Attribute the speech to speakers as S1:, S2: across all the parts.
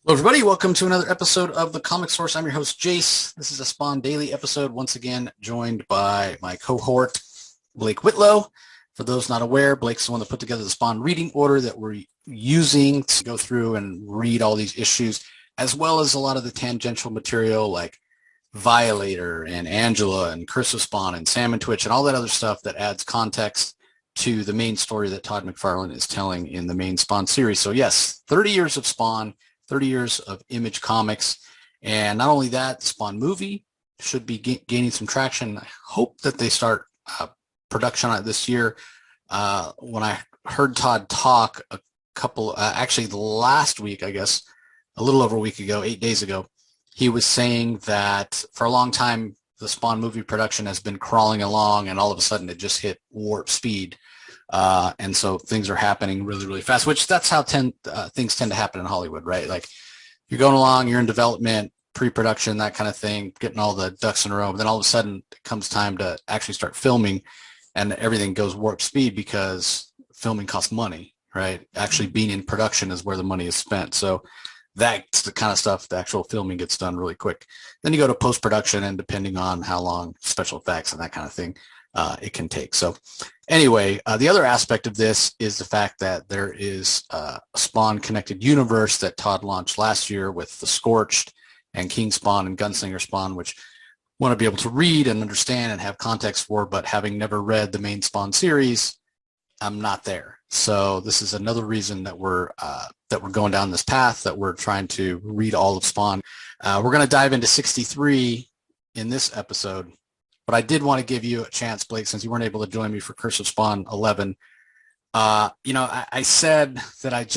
S1: Hello, everybody. Welcome to another episode of The Comic Source. I'm your host, Jace. This is a Spawn Daily episode, once again joined by my cohort, Blake Whitlow. For those not aware, Blake's the one that put together the Spawn reading order that we're using to go through and read all these issues, as well as a lot of the tangential material like Violator and Angela and Curse of Spawn and Salmon Twitch and all that other stuff that adds context to the main story that Todd McFarlane is telling in the main Spawn series. So yes, 30 years of Spawn, 30 years of Image Comics. And not only that, the Spawn movie should be gaining some traction. I hope that they start production on it this year. When I heard Todd talk actually last week, I guess, a little over a week ago, 8 days ago, he was saying that for a long time, the Spawn movie production has been crawling along and all of a sudden it just hit warp speed. And so things are happening really, really fast, which that's how things tend to happen in Hollywood, right? Like you're going along, you're in development, pre-production, that kind of thing, getting all the ducks in a row. But then all of a sudden it comes time to actually start filming and everything goes warp speed because filming costs money, right? Actually being in production is where the money is spent. So that's the kind of stuff, the actual filming gets done really quick. Then you go to post-production and depending on how long special effects and that kind of thing, it can take. So anyway, the other aspect of this is the fact that there is a Spawn connected universe that Todd launched last year with the Scorched and King Spawn and Gunslinger Spawn, which want to be able to read and understand and have context for, but having never read the main Spawn series, I'm not there. So this is another reason that we're going down this path, that we're trying to read all of Spawn. We're going to dive into 63 in this episode. But I did want to give you a chance, Blake, since you weren't able to join me for Curse of Spawn 11. I said that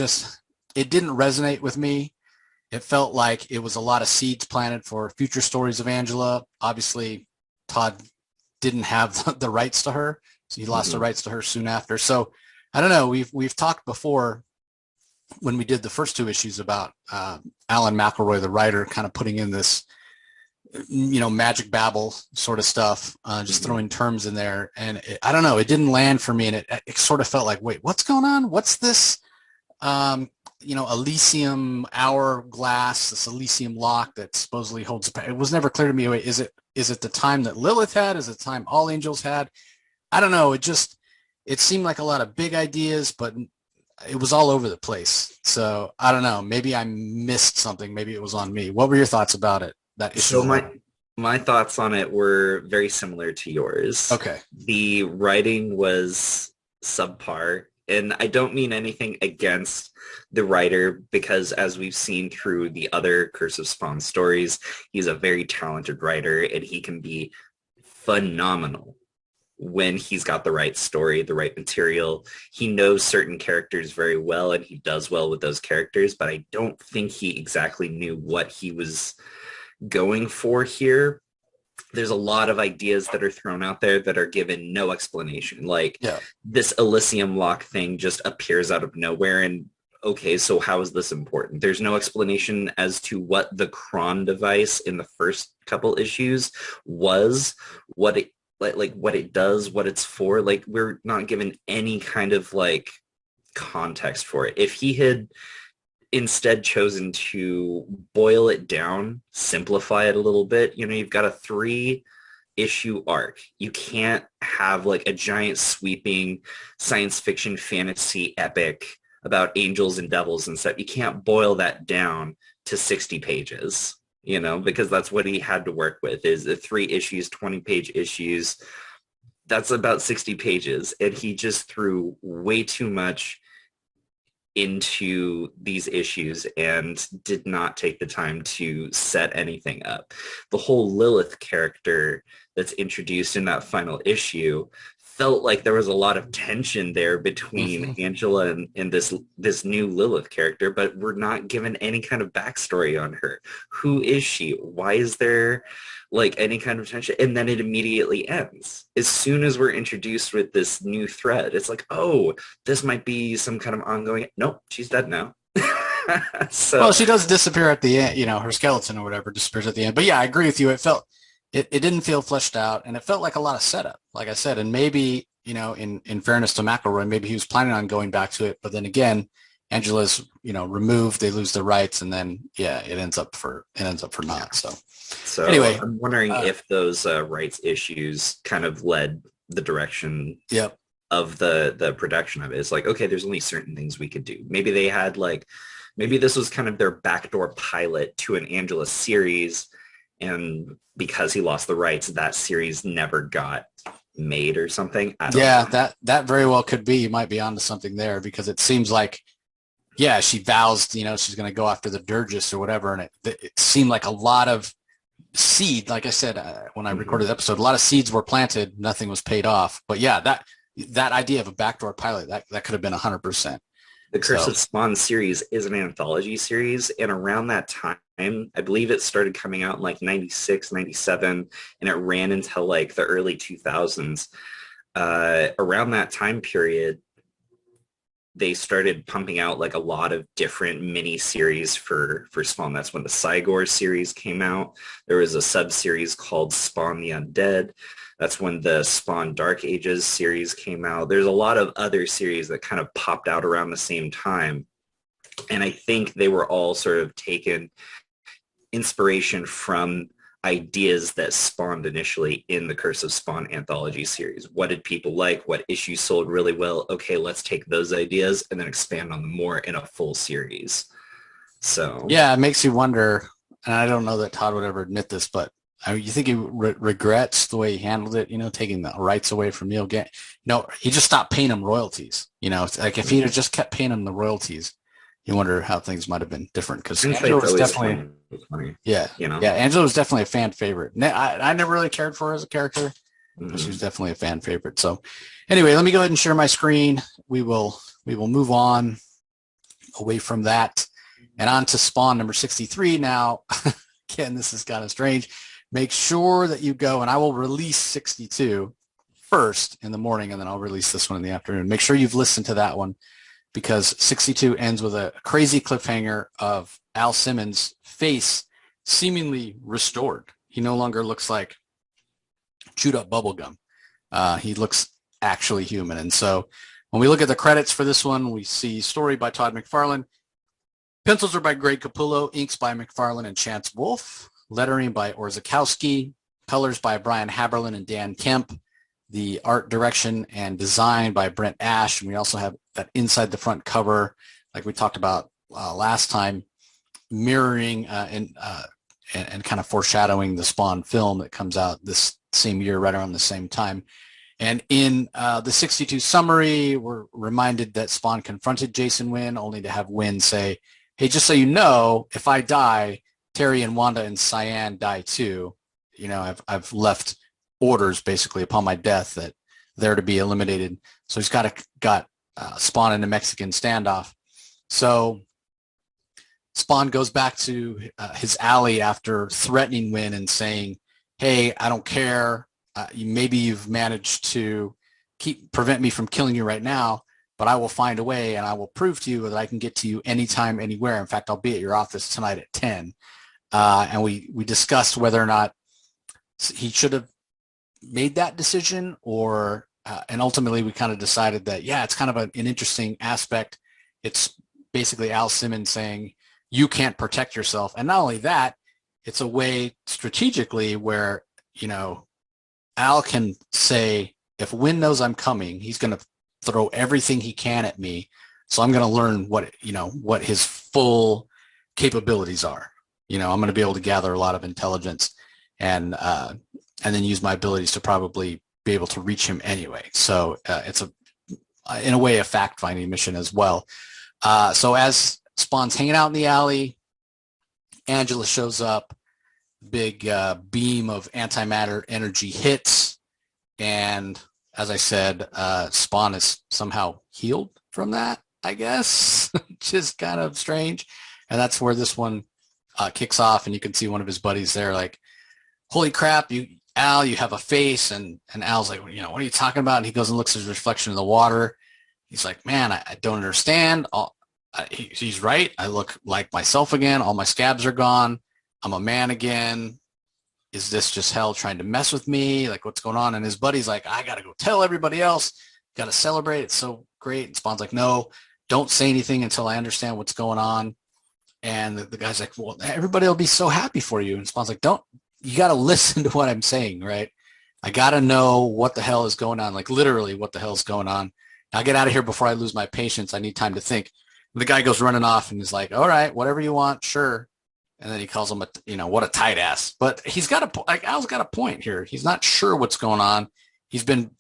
S1: it didn't resonate with me. It felt like it was a lot of seeds planted for future stories of Angela. Obviously, Todd didn't have the rights to her, so he lost the rights to her soon after. So I don't know. We've talked before when we did the first two issues about Alan McElroy, the writer, kind of putting in this magic babble sort of stuff, just throwing terms in there. And I don't know, it didn't land for me. And it sort of felt like, wait, what's going on? What's this, Elysium hourglass, this Elysium lock that supposedly holds, it was never clear to me. Wait, is it the time that Lilith had? Is it the time all angels had? I don't know. It seemed like a lot of big ideas, but it was all over the place. So I don't know, maybe I missed something. Maybe it was on me. What were your thoughts about it?
S2: So my thoughts on it were very similar to yours.
S1: Okay.
S2: The writing was subpar, and I don't mean anything against the writer, because as we've seen through the other Curse of Spawn stories, he's a very talented writer and he can be phenomenal when he's got the right story, the right material. He knows certain characters very well and he does well with those characters, but I don't think he exactly knew what he was going for here. There's a lot of ideas that are thrown out there that are given no explanation. This Elysium lock thing just appears out of nowhere, and okay, so how is this important? There's no explanation as to what the Chron device in the first couple issues was, what it does, what it's for. Like, we're not given any kind of context for it. If he had instead chosen to boil it down, simplify it a little bit, you've got a 3-issue arc. You can't have a giant sweeping science fiction fantasy epic about angels and devils and stuff. You can't boil that down to 60 pages, because that's what he had to work with, is the 3 issues, 20-page issues. That's about 60 pages. And he just threw way too much into these issues and did not take the time to set anything up. The whole Lilith character that's introduced in that final issue felt like there was a lot of tension there between Angela and this new Lilith character, but we're not given any kind of backstory on her. Who is she? Why is there any kind of tension? And then it immediately ends. As soon as we're introduced with this new thread, it's like, oh, this might be some kind of ongoing. Nope, she's dead now.
S1: Well, she does disappear at the end, her skeleton or whatever disappears at the end. But yeah, I agree with you. It didn't feel fleshed out, and it felt like a lot of setup, like I said. And maybe, in fairness to McElroy, maybe he was planning on going back to it, but then again, Angela's, removed, they lose their rights, and then it ends up for naught. So
S2: So
S1: anyway,
S2: I'm wondering if those rights issues kind of led the direction
S1: yep.
S2: of the production of it. It's like, okay, there's only certain things we could do. Maybe they had maybe this was kind of their backdoor pilot to an Angela series, and because he lost the rights, that series never got made or something. I don't know.
S1: That very well could be. You might be onto something there, because it seems like, she vows, she's going to go after the Durgis or whatever, and it seemed like a lot of seed, like I said, when I recorded the episode, a lot of seeds were planted, nothing was paid off. But that idea of a backdoor pilot, that could have been 100%.
S2: The Curse of Spawn series is an anthology series, and around that time, I believe it started coming out in like 96, 97, and it ran until like the early 2000s. Around that time period, they started pumping out like a lot of different mini series for Spawn. That's when the Cygor series came out. There was a sub-series called Spawn the Undead. That's when the Spawn Dark Ages series came out. There's a lot of other series that kind of popped out around the same time. And I think they were all sort of taken inspiration from ideas that spawned initially in the Curse of Spawn anthology series. What did people like? What issues sold really well? Okay, let's take those ideas and then expand on them more in a full series. So
S1: yeah, it makes you wonder, and I don't know that Todd would ever admit this, but you think he regrets the way he handled it, taking the rights away from Neil Gaiman. He just stopped paying him royalties. It's like if he had just kept paying him the royalties, you wonder how things might have been different, because Angela was definitely funny. Angela was definitely a fan favorite. I never really cared for her as a character, but she was definitely a fan favorite. So anyway, let me go ahead and share my screen. We will move on away from that and on to Spawn number 63 now. Again, this is kind of strange. Make sure that you go, and I will release 62 first in the morning, and then I'll release this one in the afternoon. Make sure you've listened to that one, because 62 ends with a crazy cliffhanger of Al Simmons' face seemingly restored. He no longer looks like chewed up bubblegum. He looks actually human. And so when we look at the credits for this one, we see story by Todd McFarlane. Pencils are by Greg Capullo, inks by McFarlane and Chance Wolfe, lettering by Orzechowski, colors by Brian Haberlin and Dan Kemp, the art direction and design by Brent Ash. And we also have that inside the front cover, like we talked about last time, mirroring and kind of foreshadowing the Spawn film that comes out this same year, right around the same time. And in the 62 summary, we're reminded that Spawn confronted Jason Wynn, only to have Wynn say, hey, just so you know, if I die, Terry and Wanda and Cyan die too. I've left orders basically upon my death that they're to be eliminated. So he's got Spawn in a Mexican standoff. So Spawn goes back to his alley after threatening Wynn and saying, hey, I don't care. Maybe you've managed to prevent me from killing you right now, but I will find a way, and I will prove to you that I can get to you anytime, anywhere. In fact, I'll be at your office tonight at 10. And we discussed whether or not he should have made that decision, or and ultimately we kind of decided that it's kind of an interesting aspect. It's basically Al Simmons saying you can't protect yourself, and not only that, it's a way strategically where Al can say, if Wynn knows I'm coming, he's going to throw everything he can at me, so I'm going to learn what his full capabilities are. I'm going to be able to gather a lot of intelligence and then use my abilities to probably be able to reach him anyway. So it's in a way, a fact-finding mission as well. So as Spawn's hanging out in the alley, Angela shows up, big beam of antimatter energy hits, and as I said, Spawn is somehow healed from that, I guess, which is kind of strange. And that's where this one kicks off, and you can see one of his buddies there like, holy crap, Al, you have a face. And Al's like, what are you talking about? And he goes and looks at his reflection in the water. He's like, man, I don't understand. He's right. I look like myself again. All my scabs are gone. I'm a man again. Is this just hell trying to mess with me? Like, what's going on? And his buddy's like, I got to go tell everybody else. Got to celebrate. It's so great. And Spawn's like, no, don't say anything until I understand what's going on. And the guy's like, well, everybody will be so happy for you. And Spawn's like, you got to listen to what I'm saying, right? I got to know what the hell is going on, like literally what the hell is going on. I'll get out of here before I lose my patience. I need time to think. And the guy goes running off and is like, all right, whatever you want, sure. And then he calls him what a tight ass. But Al's got a point here. He's not sure what's going on. He's been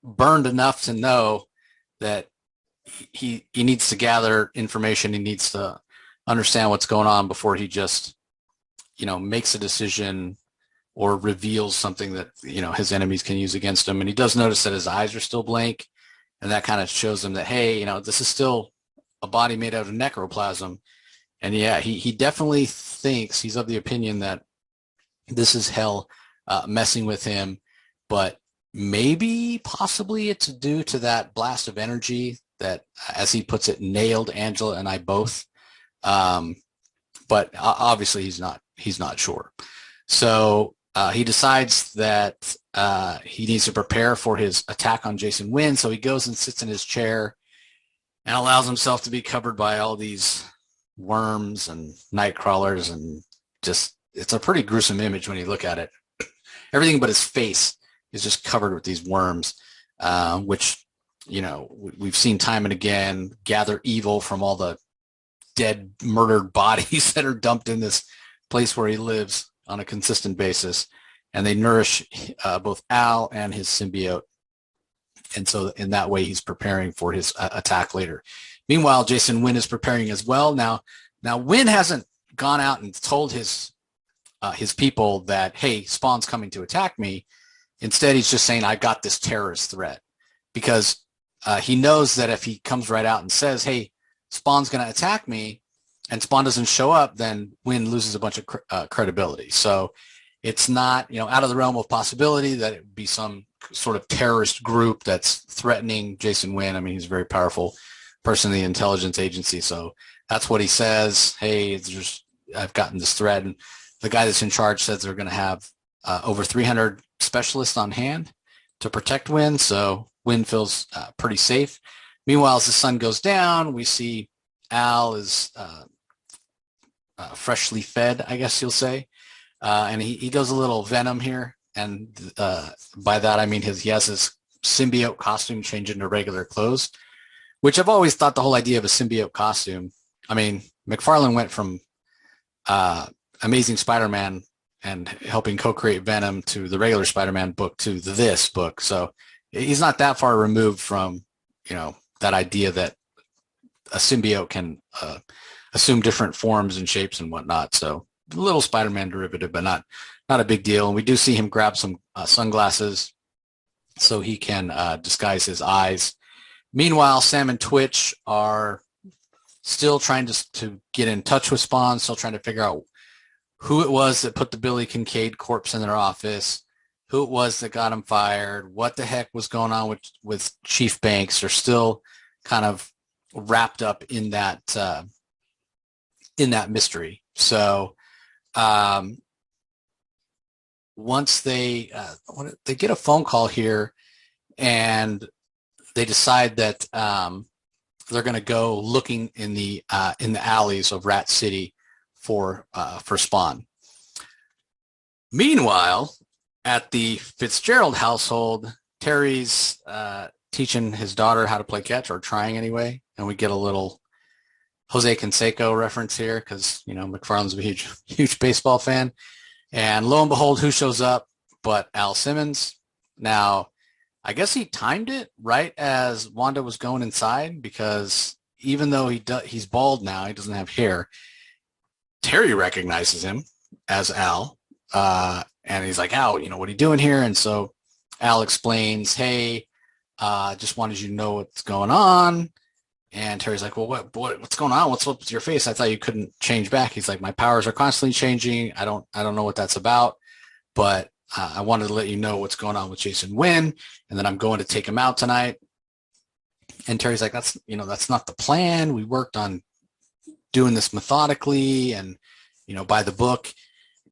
S1: burned enough to know that he needs to gather information. He needs to understand what's going on before he just, makes a decision or reveals something that, his enemies can use against him. And he does notice that his eyes are still blank. And that kind of shows him that, hey, this is still a body made out of necroplasm. And yeah, he definitely thinks, he's of the opinion that this is hell messing with him. But maybe, possibly it's due to that blast of energy that, as he puts it, nailed Angela and I both. But obviously he's not sure. So he decides that he needs to prepare for his attack on Jason Wynn. So he goes and sits in his chair and allows himself to be covered by all these worms and night crawlers, and just, it's a pretty gruesome image when you look at it. Everything but his face is just covered with these worms, which, we've seen time and again gather evil from all the dead, murdered bodies that are dumped in this place where he lives on a consistent basis. And they nourish both Al and his symbiote. And so in that way, he's preparing for his attack later. Meanwhile, Jason Wynn is preparing as well. Now Wynn hasn't gone out and told his people that, hey, Spawn's coming to attack me. Instead, he's just saying, I got this terrorist threat, because he knows that if he comes right out and says, hey, Spawn's going to attack me, and Spawn doesn't show up, then Wynn loses a bunch of credibility. So it's not, out of the realm of possibility that it would be some sort of terrorist group that's threatening Jason Wynn. I mean, he's a very powerful person in the intelligence agency. So that's what he says. Hey, I've gotten this threat. And the guy that's in charge says they're going to have over 300 specialists on hand to protect Wynn. So Wynn feels pretty safe. Meanwhile, as the sun goes down, we see Al is freshly fed, I guess you'll say. And he goes a little Venom here. And by that, I mean he has his symbiote costume change into regular clothes, which I've always thought the whole idea of a symbiote costume. I mean, McFarlane went from Amazing Spider-Man and helping co-create Venom to the regular Spider-Man book to this book. So he's not that far removed from, that idea that a symbiote can assume different forms and shapes and whatnot. So a little Spider-Man derivative, but not a big deal. And we do see him grab some sunglasses so he can disguise his eyes. Meanwhile, Sam and Twitch are still trying to get in touch with Spawn, still trying to figure out who it was that put the Billy Kincaid corpse in their office, who it was that got him fired, what the heck was going on with Chief Banks. They're still kind of wrapped up in that mystery. So once they get a phone call here, and they decide that they're going to go looking in the alleys of Rat City for Spawn. Meanwhile, at the Fitzgerald household, Terry's teaching his daughter how to play catch, or trying anyway, and we get a little Jose Canseco reference here because McFarlane's a huge baseball fan. And lo and behold, who shows up but Al Simmons? Now, I guess he timed it right as Wanda was going inside, because even though he's bald now, he doesn't have hair, Terry recognizes him as Al. And he's like, Al, what are you doing here? And so Al explains, hey, just wanted you to know what's going on. And Terry's like, well, what's going on? What's up with your face? I thought you couldn't change back. He's like, my powers are constantly changing. I don't know what that's about, but I wanted to let you know what's going on with Jason Wynn, and then I'm going to take him out tonight. And Terry's like, that's not the plan. We worked on doing this methodically and, by the book.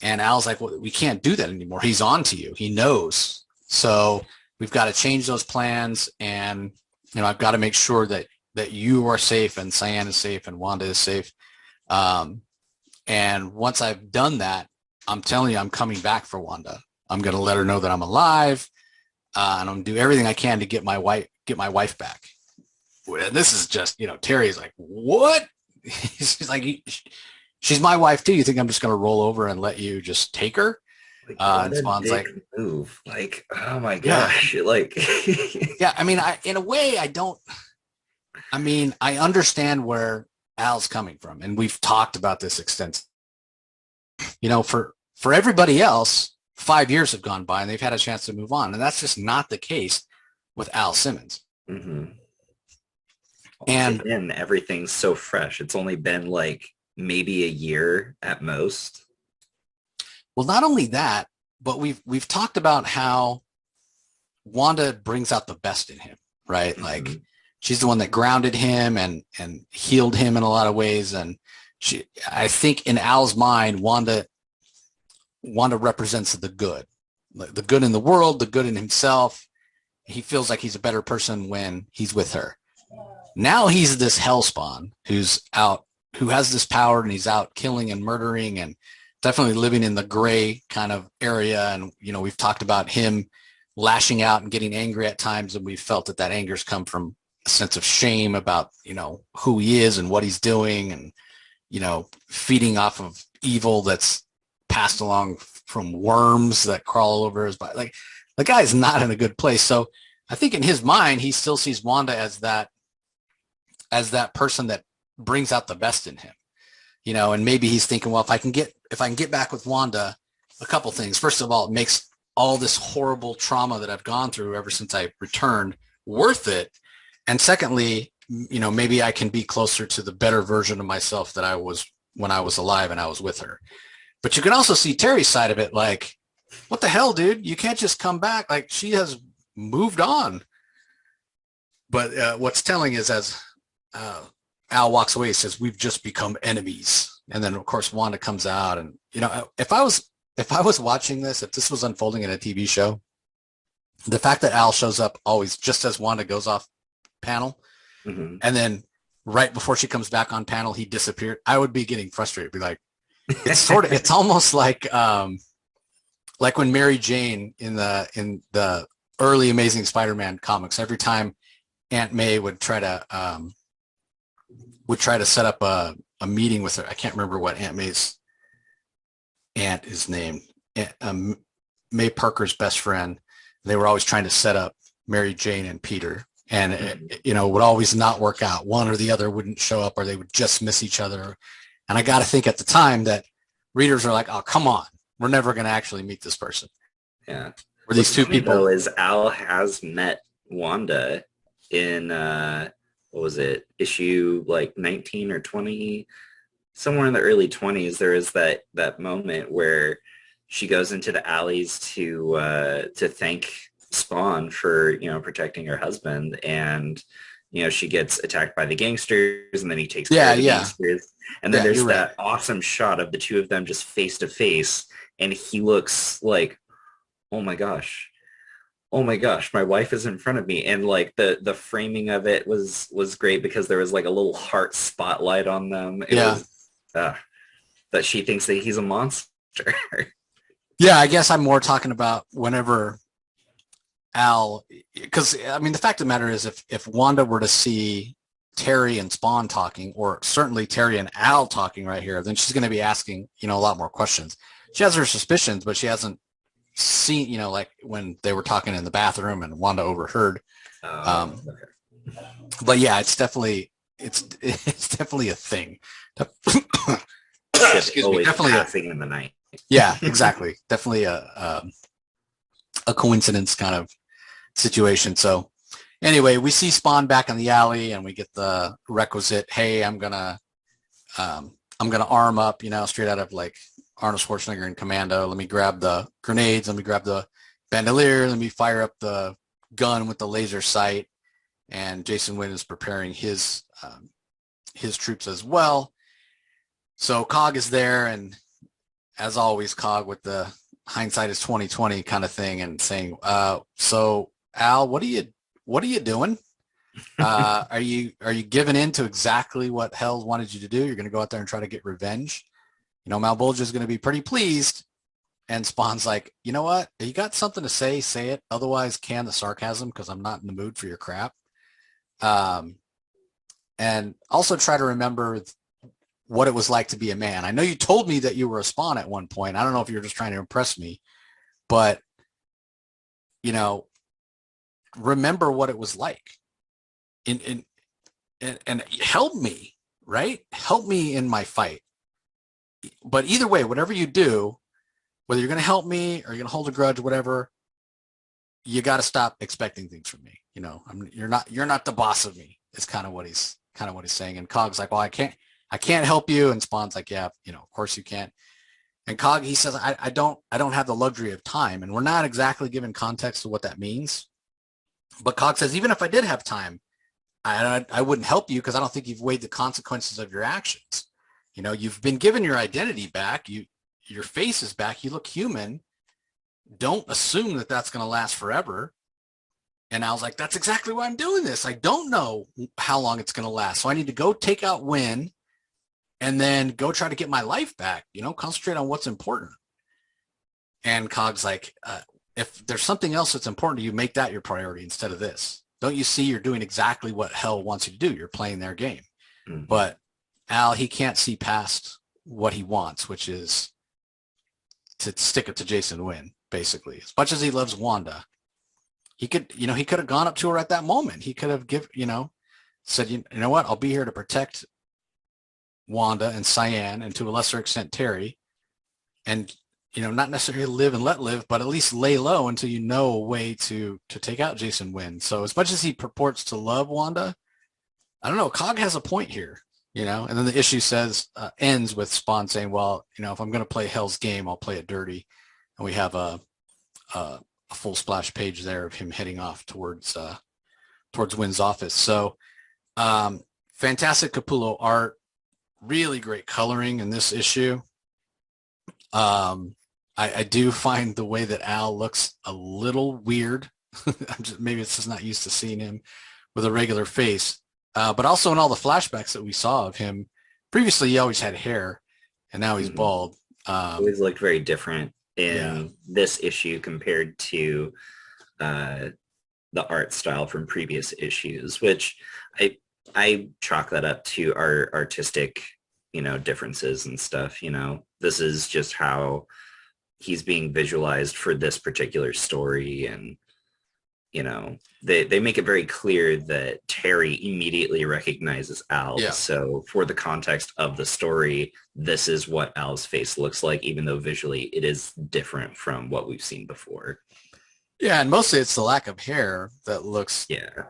S1: And Al's like, well, we can't do that anymore. He's on to you. He knows. So we've got to change those plans. And, I've got to make sure that that you are safe and Cyan is safe and Wanda is safe. And once I've done that, I'm telling you, I'm coming back for Wanda. I'm going to let her know that I'm alive, and I'm going to do everything I can to get my wife back. And this is just, Terry's like, what? She's like, she's my wife too. You think I'm just going to roll over and let you just take her?
S2: Like,
S1: And
S2: what a
S1: Spawn's like,
S2: dick move. Like, oh my gosh. Like,
S1: yeah. I mean, in a way, I understand where Al's coming from, and we've talked about this extensively. For everybody else, 5 years have gone by and they've had a chance to move on, and that's just not the case with Al Simmons.
S2: mm-hmm.
S1: And
S2: again, everything's so fresh. It's only been like maybe a year at most.
S1: Well, not only that, but we've talked about how Wanda brings out the best in him, right? Mm-hmm. Like, she's the one that grounded him and healed him in a lot of ways. And I think in Al's mind, Wanda represents the good in the world, the good in himself. He feels like he's a better person when he's with her. Now he's this hellspawn who has this power, and he's out killing and murdering and definitely living in the gray kind of area. And, we've talked about him lashing out and getting angry at times. And we've felt that anger's come from a sense of shame about, who he is and what he's doing, and, feeding off of evil that's passed along from worms that crawl over his body. Like, the guy's not in a good place. So I think in his mind, he still sees Wanda as that person that brings out the best in him, and maybe he's thinking, well, if I can get back with Wanda, a couple things. First of all, it makes all this horrible trauma that I've gone through ever since I returned worth it. And secondly, maybe I can be closer to the better version of myself that I was when I was alive and I was with her. But you can also see Terry's side of it. Like, what the hell, dude? You can't just come back. Like, she has moved on. But what's telling is, as Al walks away, he says, we've just become enemies. And then, of course, Wanda comes out. And, if I was watching this, if this was unfolding in a TV show, the fact that Al shows up always just as Wanda goes off panel, mm-hmm. and then right before she comes back on panel, he disappeared, I would be getting frustrated. Be like, it's almost like when Mary Jane in the early Amazing Spider-Man comics, every time Aunt May would try to set up a meeting with her. I can't remember what Aunt May's aunt is named. May Parker's best friend. They were always trying to set up Mary Jane and Peter, and it would always not work out. One or the other wouldn't show up, or they would just miss each other. And I got to think at the time that readers are like, oh, come on, we're never going to actually meet this person.
S2: Yeah.
S1: Were these two people?
S2: Is Al has met Wanda in what was it, issue like 19 or 20, somewhere in the early 20s. There is that moment where she goes into the alleys to thank Spawn for protecting her husband, and she gets attacked by the gangsters, and then he takes care of the gangsters, and then there's that awesome shot of the two of them just face to face, and he looks like, oh my gosh, my wife is in front of me. And like the framing of it was great, because there was like a little heart spotlight on them. It was that she thinks that he's a monster.
S1: Yeah, I guess I'm more talking about whenever Al, because I mean, the fact of the matter is, if Wanda were to see Terry and Spawn talking, or certainly Terry and Al talking right here, then she's going to be asking, a lot more questions. She has her suspicions, but she hasn't seen, like when they were talking in the bathroom and Wanda overheard. Okay. But yeah, it's definitely a thing.
S2: Excuse me, definitely a thing in the night.
S1: Yeah, exactly. Definitely a coincidence kind of situation. So anyway, we see Spawn back in the alley, and we get the requisite, hey, I'm gonna arm up, straight out of like Arnold Schwarzenegger in Commando. Let me grab the grenades. Let me grab the bandolier. Let me fire up the gun with the laser sight. And Jason Wynn is preparing his troops as well. So Cog is there, and as always, Cog with the hindsight is 20/20 kind of thing, and saying, so Al, what are you doing? Are you giving in to exactly what Hell wanted you to do? You're going to go out there and try to get revenge. Malbolgia's going to be pretty pleased. And Spawn's like, you know what? You got something to say, say it. Otherwise, can the sarcasm because I'm not in the mood for your crap. And also try to remember what it was like to be a man. I know you told me that you were a Spawn at one point. I don't know if you were just trying to impress me, but, remember what it was like. And help me, right? Help me in my fight. But either way, whatever you do, whether you're going to help me or you're going to hold a grudge, whatever, you got to stop expecting things from me. You're not the boss of me. Is kind of what he's saying. And Cog's like, well, I can't help you. And Spawn's like, yeah, of course you can't. And Cog, he says, I don't have the luxury of time. And we're not exactly given context to what that means. But Cog says, even if I did have time, I wouldn't help you because I don't think you've weighed the consequences of your actions. You've been given your identity back. Your face is back. You look human. Don't assume that that's going to last forever. And I was like, that's exactly why I'm doing this. I don't know how long it's going to last. So I need to go take out Wynn and then go try to get my life back, concentrate on what's important. And Cog's like, if there's something else that's important to you, make that your priority instead of this. Don't you see you're doing exactly what Hell wants you to do? You're playing their game. Mm-hmm. But Al, he can't see past what he wants, which is to stick it to Jason Wynn, basically. As much as he loves Wanda, he could have gone up to her at that moment. He could have said, you know what? I'll be here to protect Wanda and Cyan and to a lesser extent Terry, and not necessarily live and let live, but at least lay low until you know a way to take out Jason Wynn. So as much as he purports to love Wanda, I don't know. Cog has a point here, and then the issue ends with Spawn saying, well, if I'm going to play Hell's game, I'll play it dirty. And we have a full splash page there of him heading off towards Wynn's office. So fantastic Capullo art, really great coloring in this issue. I do find the way that Al looks a little weird. Maybe it's just not used to seeing him with a regular face. But also in all the flashbacks that we saw of him, previously he always had hair, and now he's bald.
S2: Always looked very different in this issue compared to the art style from previous issues, which I chalk that up to our artistic, differences and stuff. This is just how he's being visualized for this particular story. And, they make it very clear that Terry immediately recognizes Al. Yeah. So for the context of the story, this is what Al's face looks like, even though visually it is different from what we've seen before.
S1: Yeah, and mostly it's the lack of hair that looks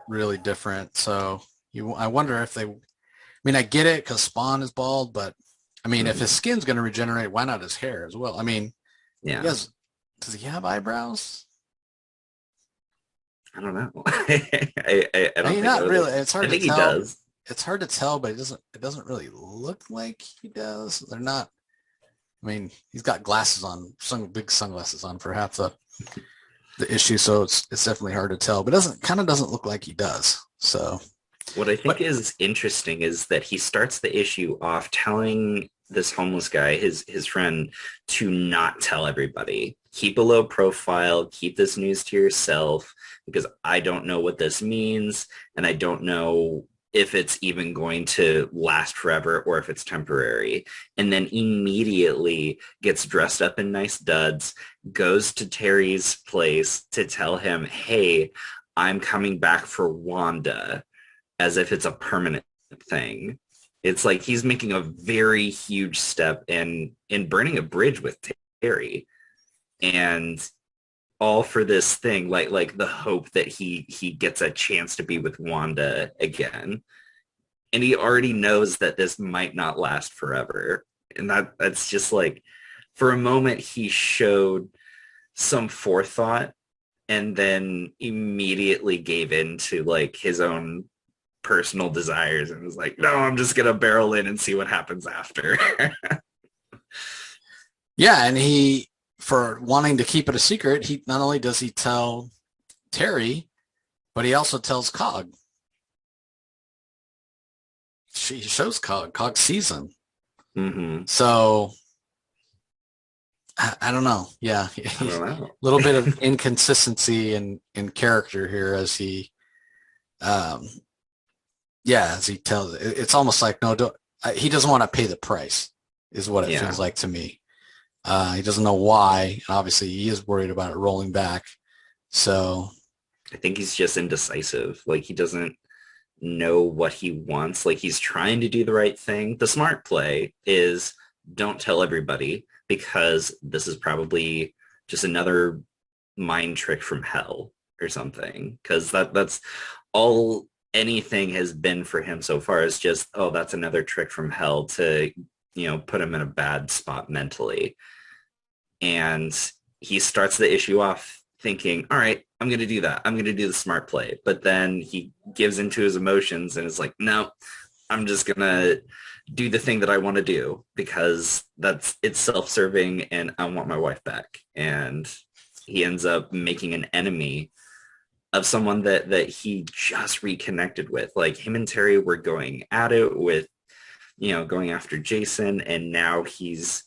S1: really different. So I wonder if I get it because Spawn is bald, but if his skin's going to regenerate, why not his hair as well? Does he have eyebrows?
S2: I don't know. I don't think
S1: not really. It's hard to tell.
S2: He does.
S1: It's hard to tell, but it doesn't really look like he does. They're not. He's got glasses on, some big sunglasses on for half the issue, so it's definitely hard to tell. But it doesn't look like he does. So
S2: what I think is interesting is that he starts the issue off telling this homeless guy, his friend, to not tell everybody. Keep a low profile, keep this news to yourself, because I don't know what this means, and I don't know if it's even going to last forever or if it's temporary. And then immediately gets dressed up in nice duds, goes to Terry's place to tell him, hey, I'm coming back for Wanda, as if it's a permanent thing. It's like he's making a very huge step in burning a bridge with Terry. And all for this thing, like the hope that he gets a chance to be with Wanda again. And he already knows that this might not last forever. And that's just like, for a moment, he showed some forethought and then immediately gave in to like his own personal desires and was like, no, I'm just gonna barrel in and see what happens after.
S1: Yeah, and he, for wanting to keep it a secret, he not only does he tell Terry, but he also tells Cog. she shows Cog sees him.
S2: Mm-hmm.
S1: So I don't know. Yeah,
S2: I don't
S1: a
S2: know.
S1: little bit of inconsistency in character here as he, um, yeah, as he tells. It's almost like no, he doesn't want to pay the price, is what it
S2: Yeah.
S1: feels like to me. He doesn't know why, and obviously he is worried about it rolling back. So
S2: I think he's just indecisive. Like he doesn't know what he wants. Like he's trying to do the right thing. The smart play is don't tell everybody because this is probably just another mind trick from hell or something. Because that's all anything has been for him so far is just, oh, that's another trick from hell to, put him in a bad spot mentally. And he starts the issue off thinking, all right, I'm going to do that. I'm going to do the smart play. But then he gives into his emotions and is like, no, I'm just going to do the thing that I want to do because it's self-serving and I want my wife back. And he ends up making an enemy of someone that he just reconnected with. Like him and Terry were going at it with, going after Jason. And now he's,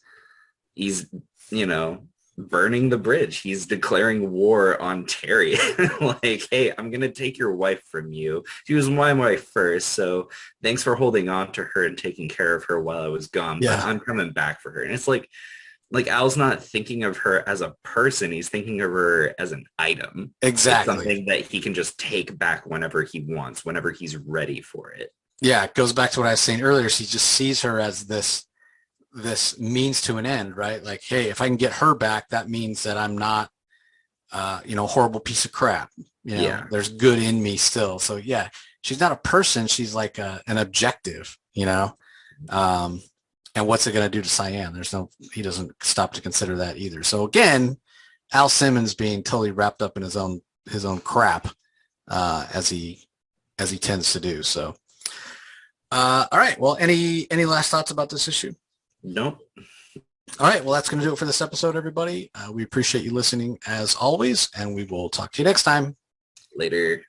S2: burning the bridge. He's declaring war on Terry. Like, hey, I'm going to take your wife from you. She was my wife first. So thanks for holding on to her and taking care of her while I was gone.
S1: yeah,
S2: But I'm coming back for her. And it's like Al's not thinking of her as a person. He's thinking of her as an item.
S1: exactly.
S2: Like something that he can just take back whenever he wants, whenever he's ready for it.
S1: Yeah, it goes back to what I was saying earlier. He just sees her as this means to an end, right? Like, hey, if I can get her back, that means that I'm not, a horrible piece of crap.
S2: Yeah.
S1: There's good in me still. So yeah, she's not a person. She's like an objective, and what's it going to do to Cyan? He doesn't stop to consider that either. So again, Al Simmons being totally wrapped up in his own crap, as he tends to do. So, all right. Well, any last thoughts about this issue?
S2: Nope.
S1: All right. Well, that's going to do it for this episode, everybody. We appreciate you listening as always, and we will talk to you next time.
S2: Later.